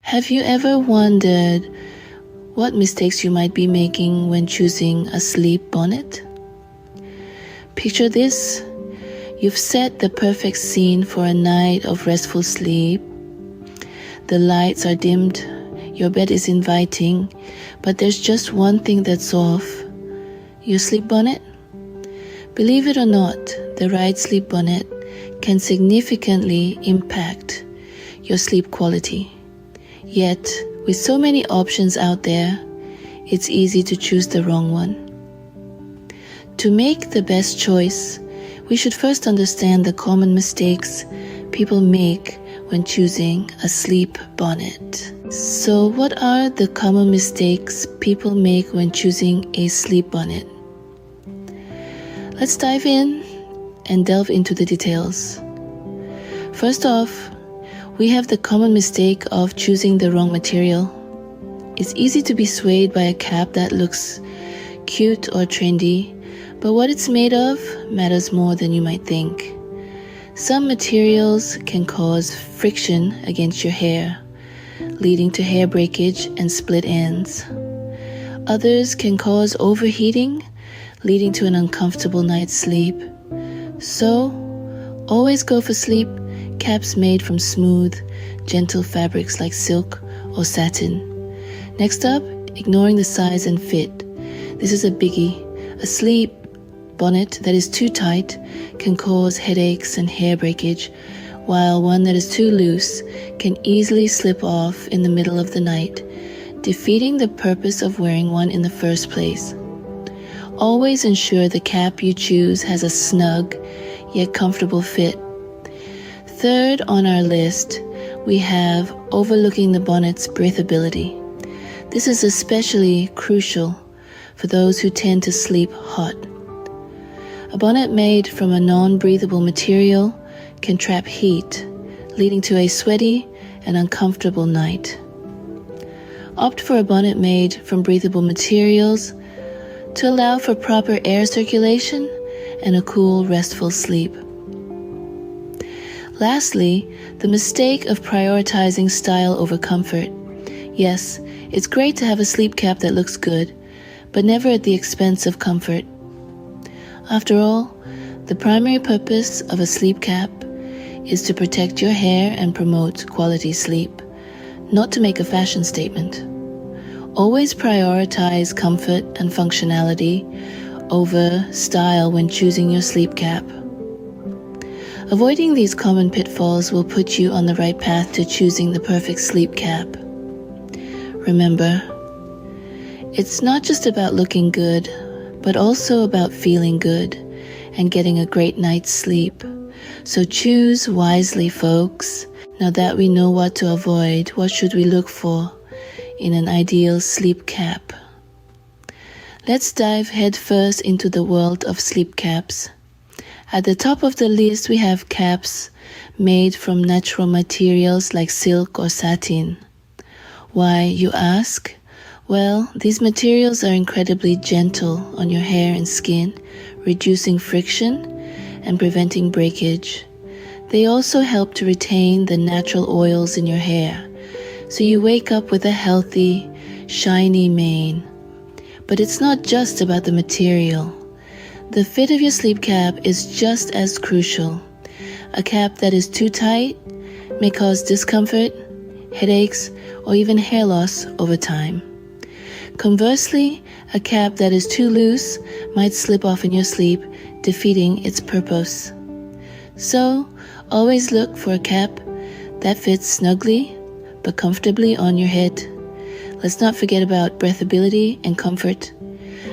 Have you ever wondered what mistakes you might be making when choosing a sleep bonnet? Picture this. You've set the perfect scene for a night of restful sleep. The lights are dimmed, your bed is inviting, but there's just one thing that's off. Your sleep bonnet? Believe it or not, the right sleep bonnet can significantly impact your sleep quality. Yet, with so many options out there, it's easy to choose the wrong one. To make the best choice, we should first understand the common mistakes people make when choosing a sleep bonnet. So, what are the common mistakes people make when choosing a sleep bonnet? Let's dive in and delve into the details. First off, we have the common mistake of choosing the wrong material. It's easy to be swayed by a cap that looks cute or trendy, but what it's made of matters more than you might think. Some materials can cause friction against your hair, leading to hair breakage and split ends. Others can cause overheating, leading to an uncomfortable night's sleep. So, always go for sleep caps made from smooth, gentle fabrics like silk or satin. Next up, ignoring the size and fit. This is a biggie. A sleep bonnet that is too tight can cause headaches and hair breakage, while one that is too loose can easily slip off in the middle of the night, defeating the purpose of wearing one in the first place. Always ensure the cap you choose has a snug yet comfortable fit. Third on our list, we have overlooking the bonnet's breathability. This is especially crucial for those who tend to sleep hot. A bonnet made from a non-breathable material can trap heat, leading to a sweaty and uncomfortable night. Opt for a bonnet made from breathable materials to allow for proper air circulation and a cool, restful sleep. Lastly, the mistake of prioritizing style over comfort. Yes, it's great to have a sleep cap that looks good, but never at the expense of comfort. After all, the primary purpose of a sleep cap is to protect your hair and promote quality sleep, not to make a fashion statement. Always prioritize comfort and functionality over style when choosing your sleep cap. Avoiding these common pitfalls will put you on the right path to choosing the perfect sleep cap. Remember, it's not just about looking good, but also about feeling good and getting a great night's sleep. So choose wisely, folks. Now that we know what to avoid, what should we look for in an ideal sleep cap? Let's dive headfirst into the world of sleep caps. At the top of the list, we have caps made from natural materials like silk or satin. Why, you ask? Well, these materials are incredibly gentle on your hair and skin, reducing friction and preventing breakage. They also help to retain the natural oils in your hair, so you wake up with a healthy, shiny mane. But it's not just about the material. The fit of your sleep cap is just as crucial. A cap that is too tight may cause discomfort, headaches, or even hair loss over time. Conversely, a cap that is too loose might slip off in your sleep, defeating its purpose. So, always look for a cap that fits snugly but comfortably on your head. Let's not forget about breathability and comfort.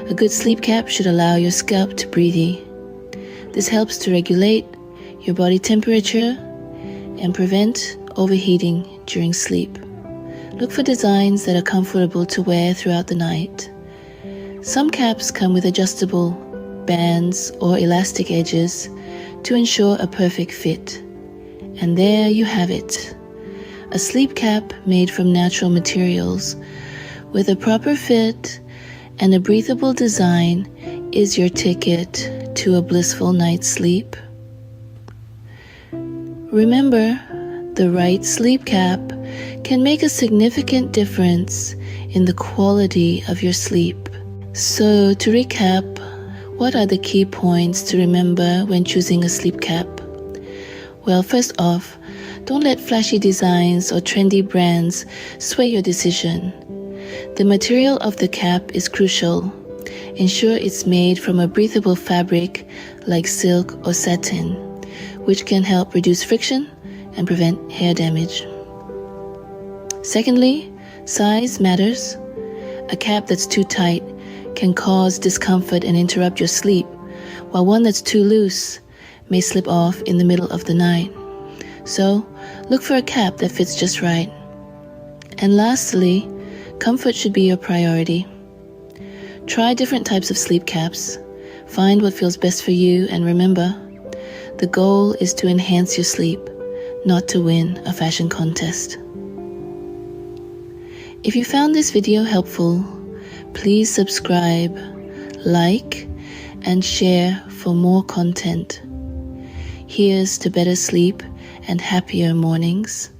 A good sleep cap should allow your scalp to breathe. This helps to regulate your body temperature and prevent overheating during sleep. Look for designs that are comfortable to wear throughout the night. Some caps come with adjustable bands or elastic edges to ensure a perfect fit. And there you have it. A sleep cap made from natural materials with a proper fit and a breathable design is your ticket to a blissful night's sleep. Remember, the right sleep cap can make a significant difference in the quality of your sleep. So, to recap, what are the key points to remember when choosing a sleep cap? Well, first off, don't let flashy designs or trendy brands sway your decision. The material of the cap is crucial. Ensure it's made from a breathable fabric like silk or satin, which can help reduce friction and prevent hair damage. Secondly, size matters. A cap that's too tight can cause discomfort and interrupt your sleep, while one that's too loose may slip off in the middle of the night. So, look for a cap that fits just right. And lastly, comfort should be your priority. Try different types of sleep caps. Find what feels best for you, and remember, the goal is to enhance your sleep, not to win a fashion contest. If you found this video helpful, please subscribe, like, and share for more content. Here's to better sleep and happier mornings.